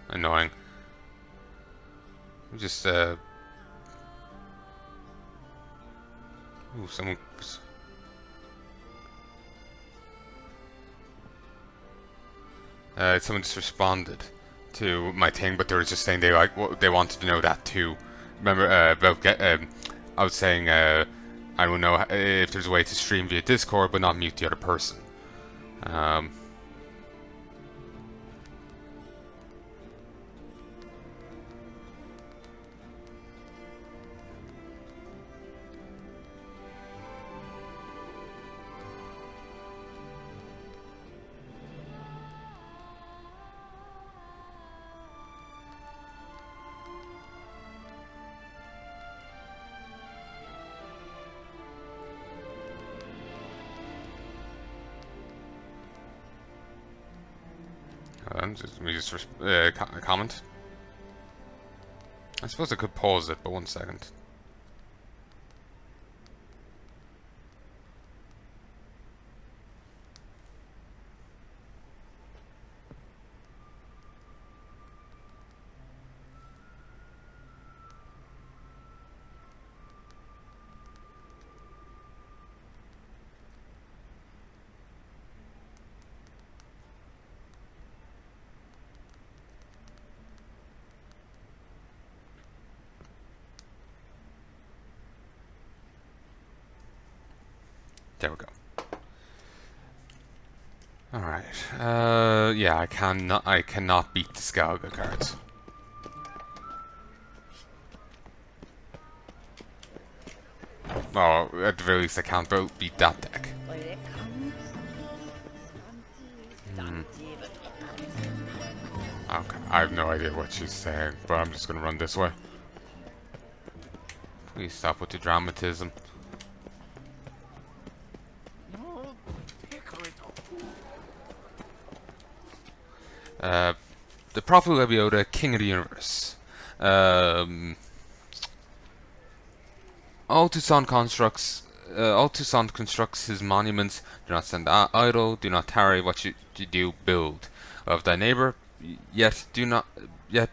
Annoying. Just ooh, someone. Someone just responded to my thing, but they were just saying they wanted to know that too. Remember about I was saying I don't know if there's a way to stream via Discord but not mute the other person. Um, let me just comment. I suppose I could pause it, but 1 second. There we go. Alright. Yeah, I cannot beat the Scoia'tael cards. Well, at the very least I can't beat that deck. Okay, I have no idea what she's saying, but I'm just gonna run this way. Please stop with the dramatism. The Prophet Lebiota, King of the Universe. All Toussaint constructs his monuments. Do not stand idle. Do not tarry. What you do, build. Love thy neighbor, yet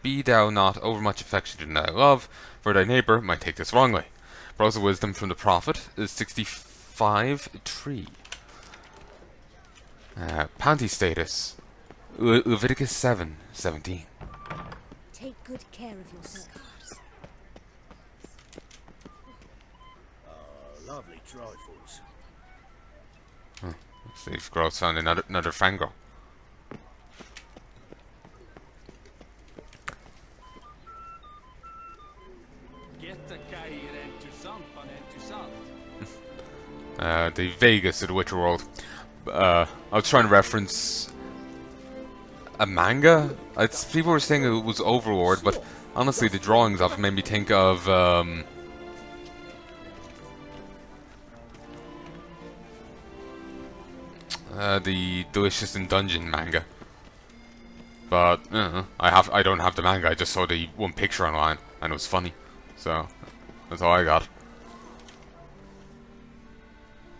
be thou not overmuch affectionate in thy love, for thy neighbor might take this wrongly. Pearls of wisdom from the prophet is 65 tree. Panty status. Leviticus 7:17. Take good care of yourself. Lovely trifles. These girls found another fangirl. The Vegas of the Witcher world. I was trying to reference a manga. People were saying it was Overlord, but honestly, the drawings of it made me think of the Delicious in Dungeon manga. But I don't have the manga. I just saw the one picture online and it was funny, so that's all I got.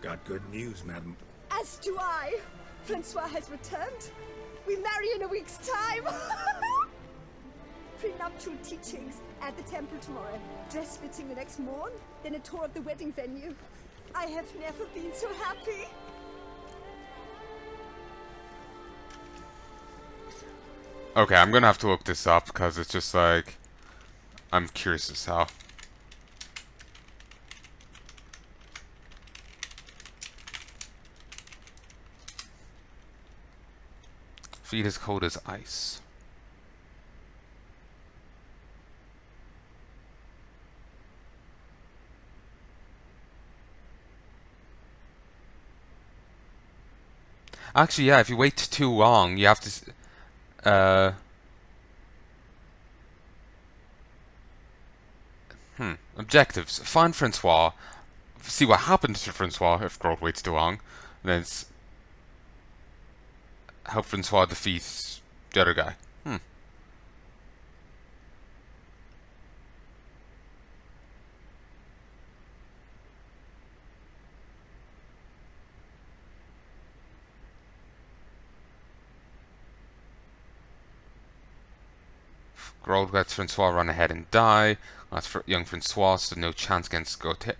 Got good news, madam. As do I. Francois has returned. We marry in a week's time. Prenuptial teachings at the temple tomorrow. Dress fitting the next morn. Then a tour of the wedding venue. I have never been so happy. Okay, I'm gonna have to look this up because it's just like I'm curious as hell. Feet as cold as ice. Actually, yeah, if you wait too long, you have to... Objectives. Find Francois. See what happens to Francois if Groth waits too long. And then help Francois defeat the other guy. Geralt lets Francois run ahead and die. As for young Francois stood no chance against GotY.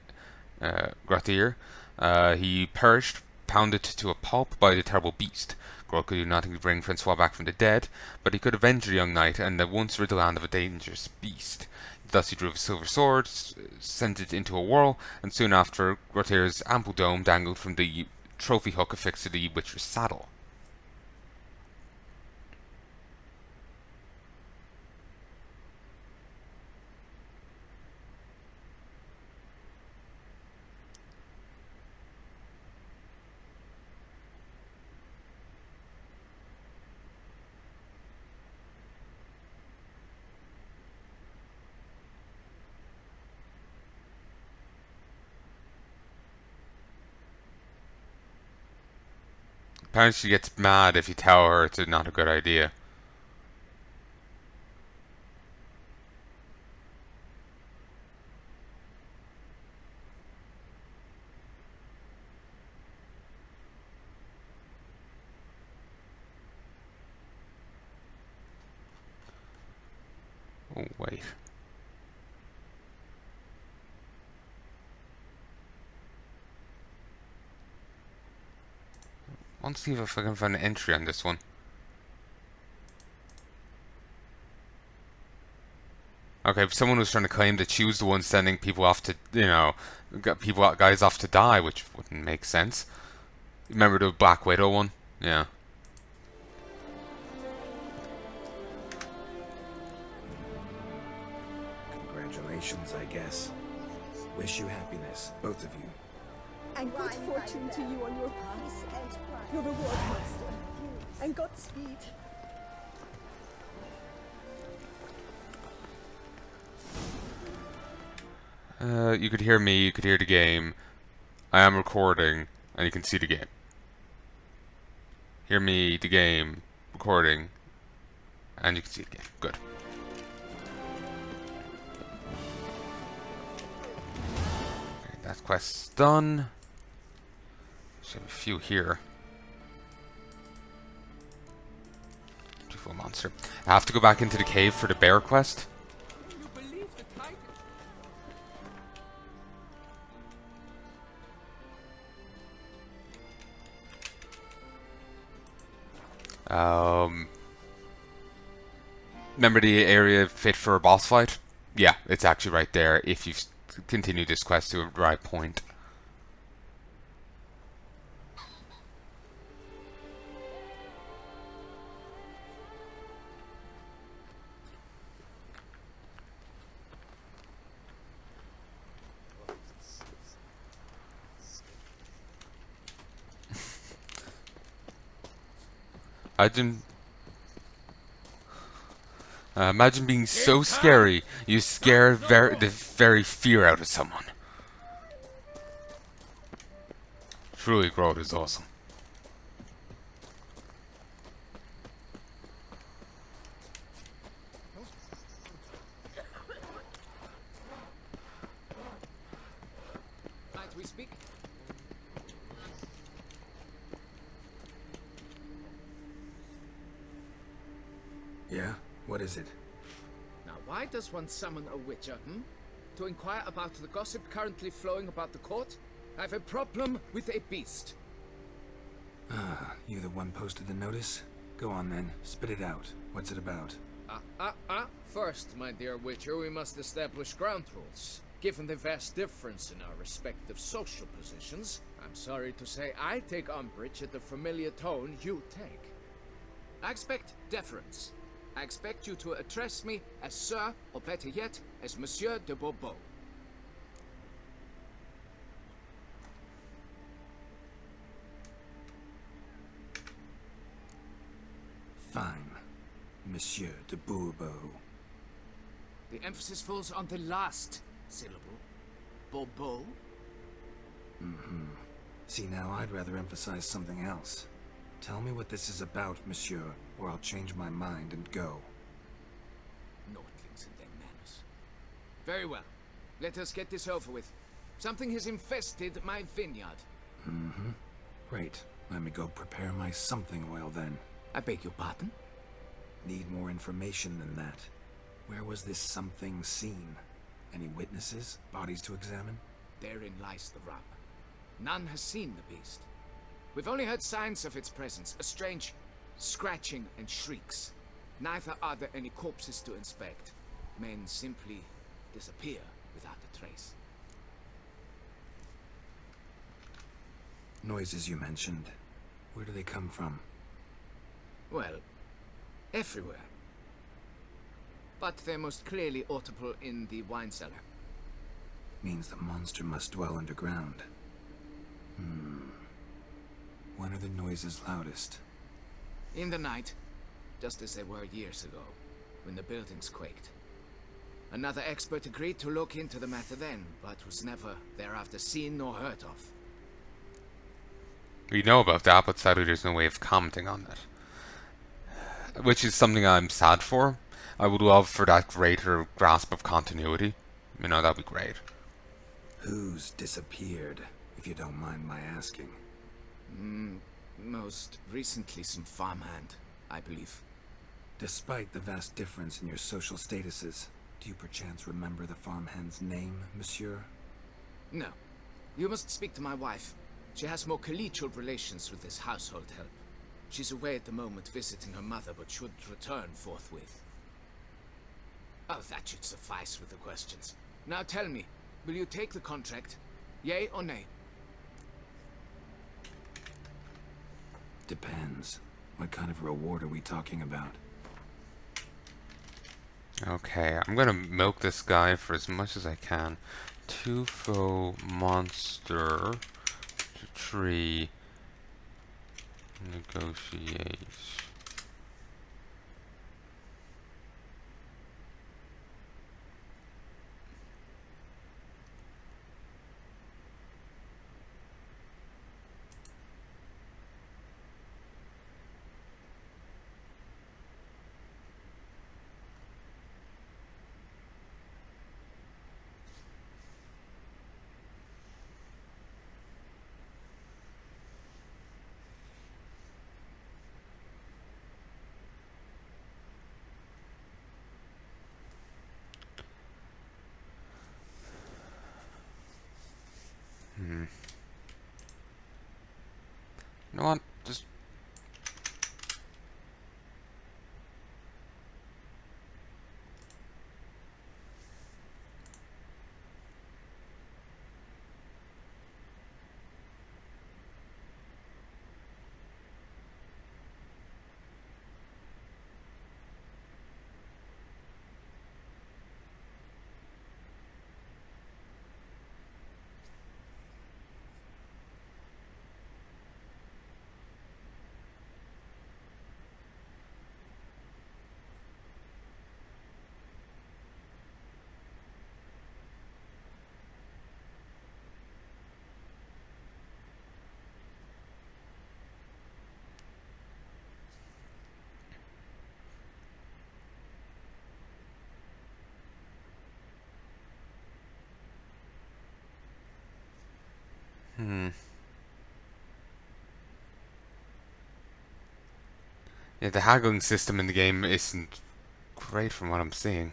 He perished, pounded to a pulp by the terrible beast. Geralt could do nothing to bring Francois back from the dead, but he could avenge the young knight and at once rid the land of a dangerous beast. Thus he drew a silver sword, sent it into a whirl, and soon after, GotY's ample dome dangled from the trophy hook affixed to the Witcher's saddle. Apparently she gets mad if you tell her it's not a good idea. Oh, wait. I want to see if I can find an entry on this one. Okay, if someone was trying to claim that she was the one sending people off to, guys off to die, which wouldn't make sense. Remember the Black Widow one? Yeah. Congratulations, I guess. Wish you happiness, both of you. And good fortune to you on your path, your reward, master. And Godspeed. You could hear me, you could hear the game. I am recording, and you can see the game. Hear me, the game, recording, and you can see the game. Good. Okay, that quest's done. Should have a few here. Tufo monster. I have to go back into the cave for the bear quest. Remember the area fit for a boss fight? Yeah, it's actually right there if you continue this quest to a right point. Imagine being so scary you scare the very fear out of someone. Truly, Geralt is awesome. Might we speak? Yeah? What is it? Now, why does one summon a witcher, To inquire about the gossip currently flowing about the court? I have a problem with a beast. Ah, you the one posted the notice? Go on then, spit it out. What's it about? First, my dear witcher, we must establish ground rules. Given the vast difference in our respective social positions, I'm sorry to say I take umbrage at the familiar tone you take. I expect deference. I expect you to address me as Sir, or better yet, as Monsieur de Bourbeau. Fine. Monsieur de Bourbeau. The emphasis falls on the last syllable. Bourbeau? See, now I'd rather emphasize something else. Tell me what this is about, monsieur, or I'll change my mind and go. Nordlings and their manners. Very well. Let us get this over with. Something has infested my vineyard. Great. Let me go prepare my something oil then. I beg your pardon? Need more information than that. Where was this something seen? Any witnesses? Bodies to examine? Therein lies the rub. None has seen the beast. We've only heard signs of its presence, a strange scratching and shrieks. Neither are there any corpses to inspect. Men simply disappear without a trace. Noises you mentioned. Where do they come from? Well, everywhere. But they're most clearly audible in the wine cellar. Means the monster must dwell underground. When are the noises loudest? In the night, just as they were years ago, when the buildings quaked. Another expert agreed to look into the matter then, but was never thereafter seen nor heard of. We know about that, but sadly there's no way of commenting on that. Which is something I'm sad for. I would love for that greater grasp of continuity. You know, that'd be great. Who's disappeared, if you don't mind my asking? Most recently some farmhand, I believe. Despite the vast difference in your social statuses, do you perchance remember the farmhand's name, monsieur? No. You must speak to my wife. She has more collegial relations with this household help. She's away at the moment visiting her mother, but should return forthwith. Oh, that should suffice with the questions. Now tell me, will you take the contract? Yay or nay? Depends. What kind of reward are we talking about? Okay, I'm gonna milk this guy for as much as I can. Tufo monster tree negotiate. You know what? Just yeah, the haggling system in the game isn't great from what I'm seeing.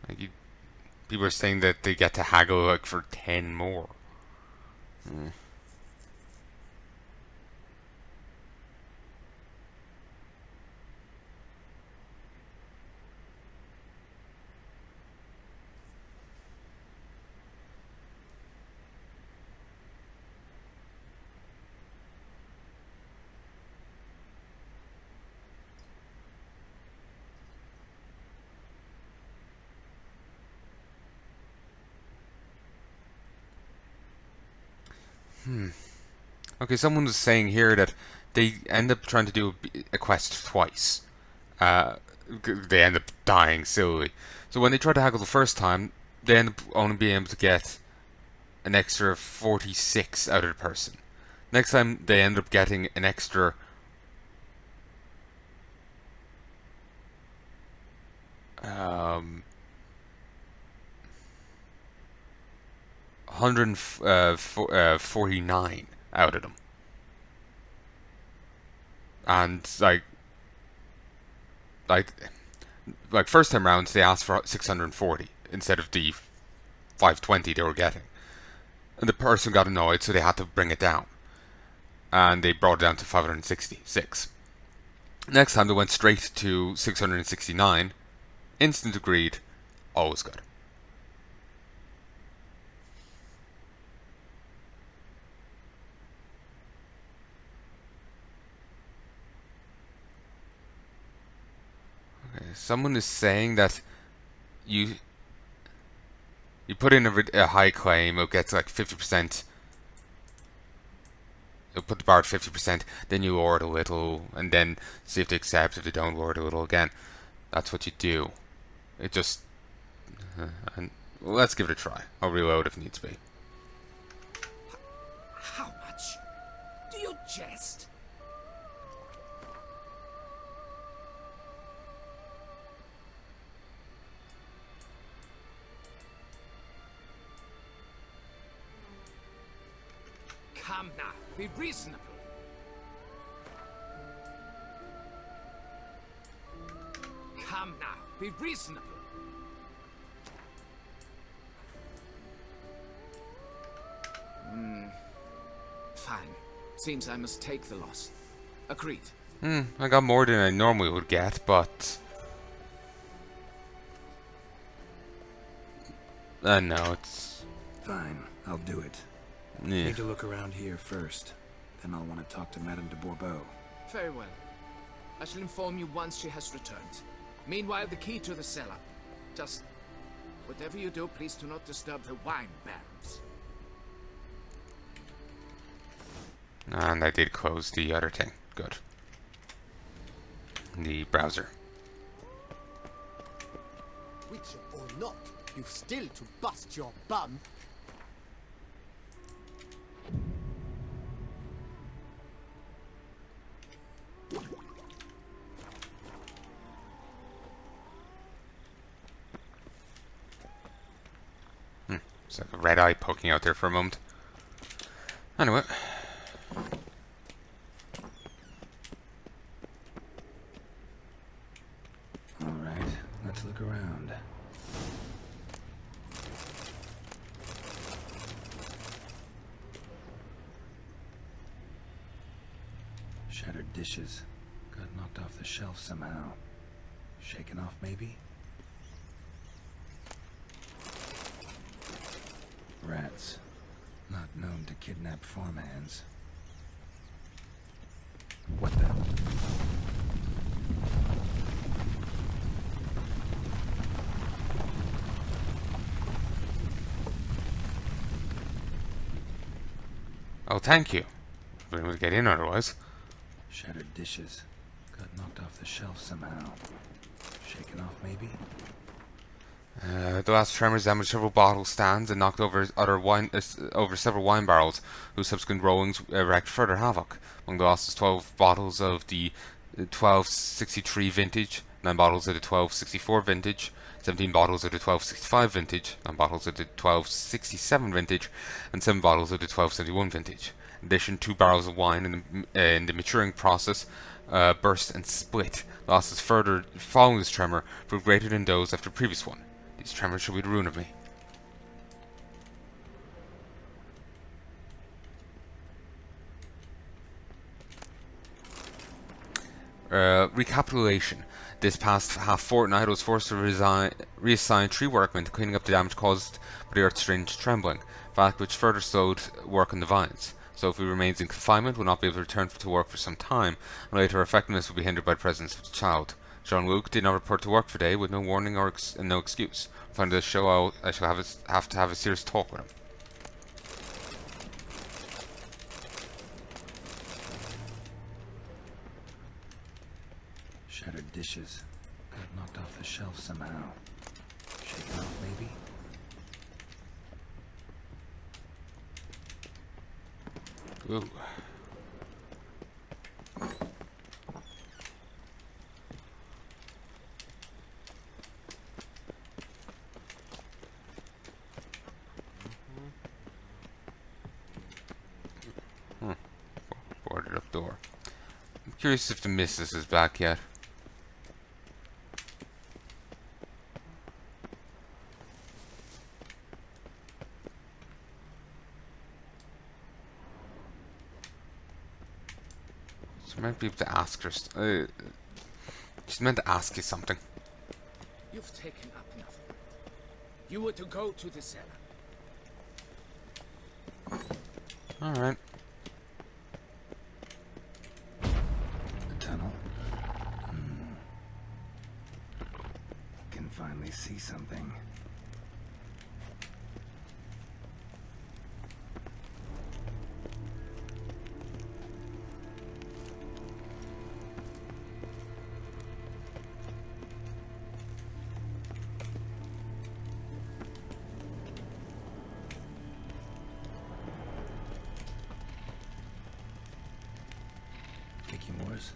Like people are saying that they get to haggle like for 10 more. Okay, someone was saying here that they end up trying to do a quest twice. They end up dying silly. So when they try to haggle the first time, they end up only being able to get an extra 46 out of the person. Next time, they end up getting an extra 149 out of them. And like first time rounds they asked for 640 instead of the 520 they were getting. And the person got annoyed, so they had to bring it down. And they brought it down to 566. Next time they went straight to 669. Instant agreed. Always good. Okay, someone is saying that you put in a high claim, it gets like 50%. You'll put the bar at 50%, then you lower it a little, and then see if they accept. If they don't, lower it a little again. That's what you do. It just... and let's give it a try. I'll reload if needs be. How much? Do you jest? Come now, be reasonable. Come now, be reasonable. Fine. Seems I must take the loss. Agreed. I got more than I normally would get, but... no, it's... Fine, I'll do it. Yeah. Need to look around here first. Then I'll want to talk to Madame de Bourbeau. Very well. I shall inform you once she has returned. Meanwhile, the key to the cellar. Just... whatever you do, please do not disturb the wine barrels. And I did close the other thing. Good. The browser. Witcher or not, you've still to bust your bum. It's like a red eye poking out there for a moment. Anyway. Alright, let's look around. Shattered dishes. Got knocked off the shelf somehow. Shaken off, maybe? Rats. Not known to kidnap farmhands. What the? Oh, thank you. We would get in otherwise. Shattered dishes. Got knocked off the shelf somehow. Shaken off, maybe? The last tremors damaged several bottle stands and knocked over over several wine barrels, whose subsequent rollings wreaked further havoc. Among the losses, 12 bottles of the 1263 vintage, 9 bottles of the 1264 vintage, 17 bottles of the 1265 vintage, 9 bottles of the 1267 vintage, and 7 bottles of the 1271 vintage. In addition, 2 barrels of wine in the maturing process burst and split. Losses further following this tremor proved greater than those after the previous one. These tremors shall be the ruin of me. Recapitulation. This past half fortnight I was forced to reassign 3 workmen to cleaning up the damage caused by the earth's strange trembling, fact which further slowed work on the vines. Sophie remains in confinement, will not be able to return to work for some time, and later her effectiveness will be hindered by the presence of the child. Jean-Luc did not report to work today with no warning or no excuse. Following this show, I shall have to have a serious talk with him. Shattered dishes. Got knocked off the shelf somehow. Shaken off, maybe? Ooh. Curious if the missus is back yet. So I might be able to ask her. She's meant to ask you something. You've taken up enough. You were to go to the cellar. Alright. The tunnel? Can finally see something. Moors.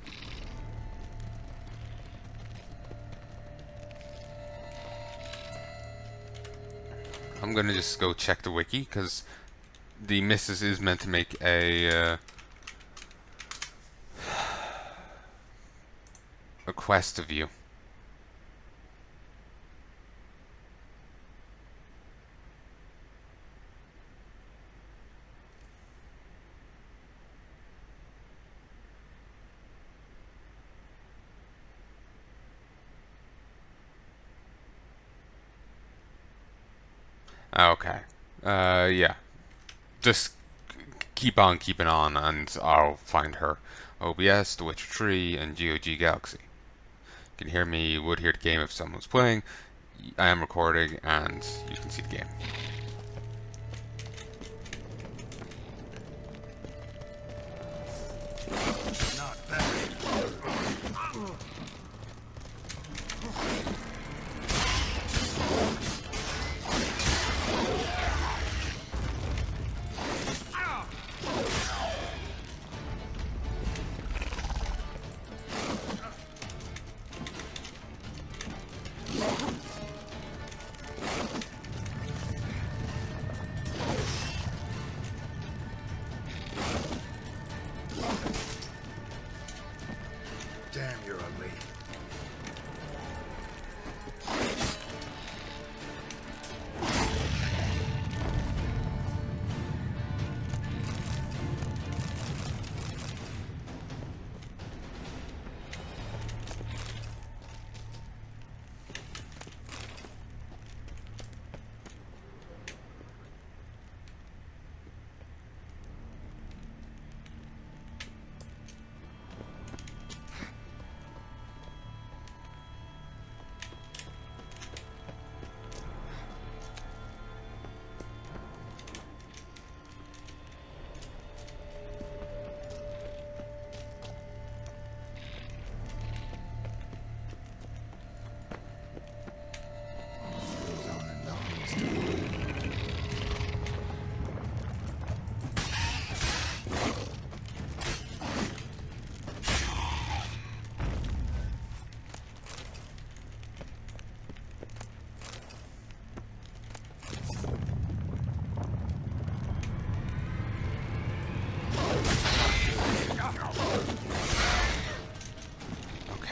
I'm gonna just go check the wiki, because the missus is meant to make a quest of you. Okay. Yeah. Just keep on keeping on, and I'll find her. OBS, The Witcher 3, and GOG Galaxy. You can hear me, you would hear the game if someone's playing. I am recording, and you can see the game. Not bad. Damn, you're ugly.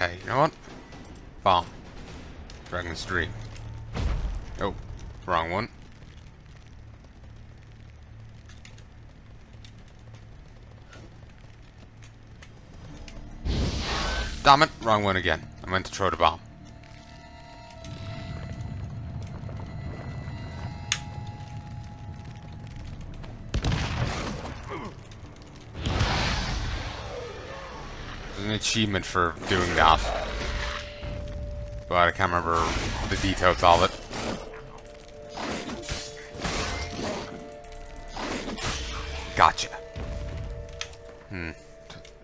Okay, you know what? Bomb. Dragon's Dream. Oh, wrong one. Damn it, wrong one again. I meant to throw the bomb. There's an achievement for doing that, but I can't remember the details of it. Gotcha.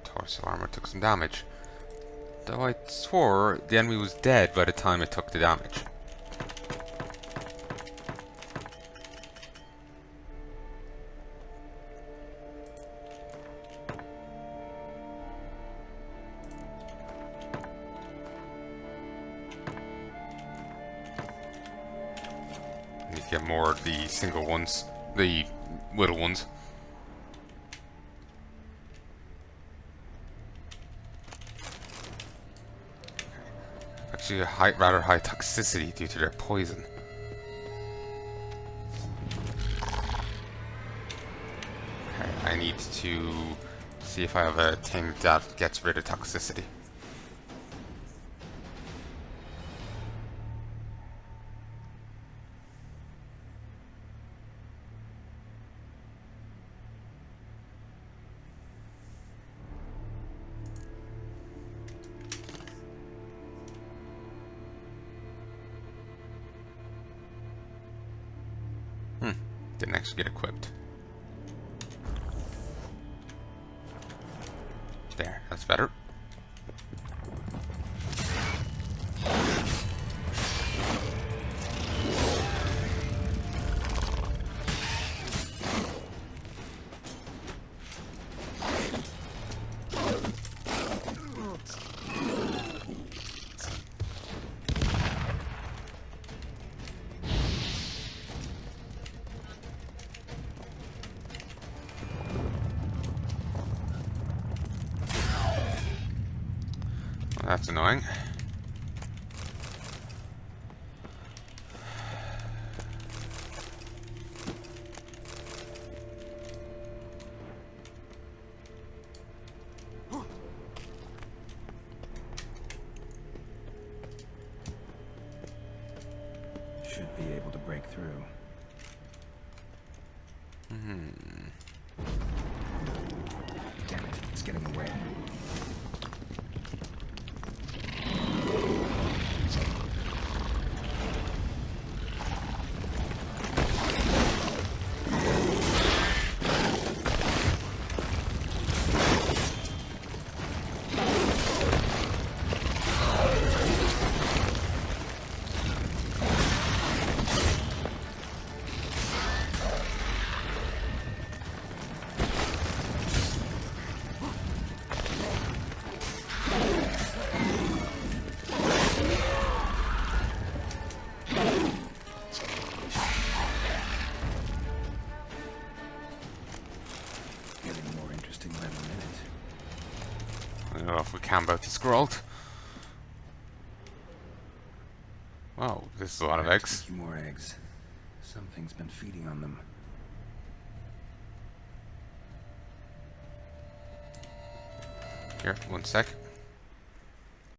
Torso armor took some damage. Though I swore the enemy was dead by the time it took the damage. I need to get more of the single ones, the little ones. actually a rather high toxicity due to their poison. Okay, I need to see if I have a thing that gets rid of toxicity. Didn't actually get equipped. There, that's better. That's annoying. Should be able to break through. Damn it, it's getting away. I don't know if we can about the scroll. Wow, this is a lot of eggs. A few more eggs. Something's been feeding on them. Here, one sec.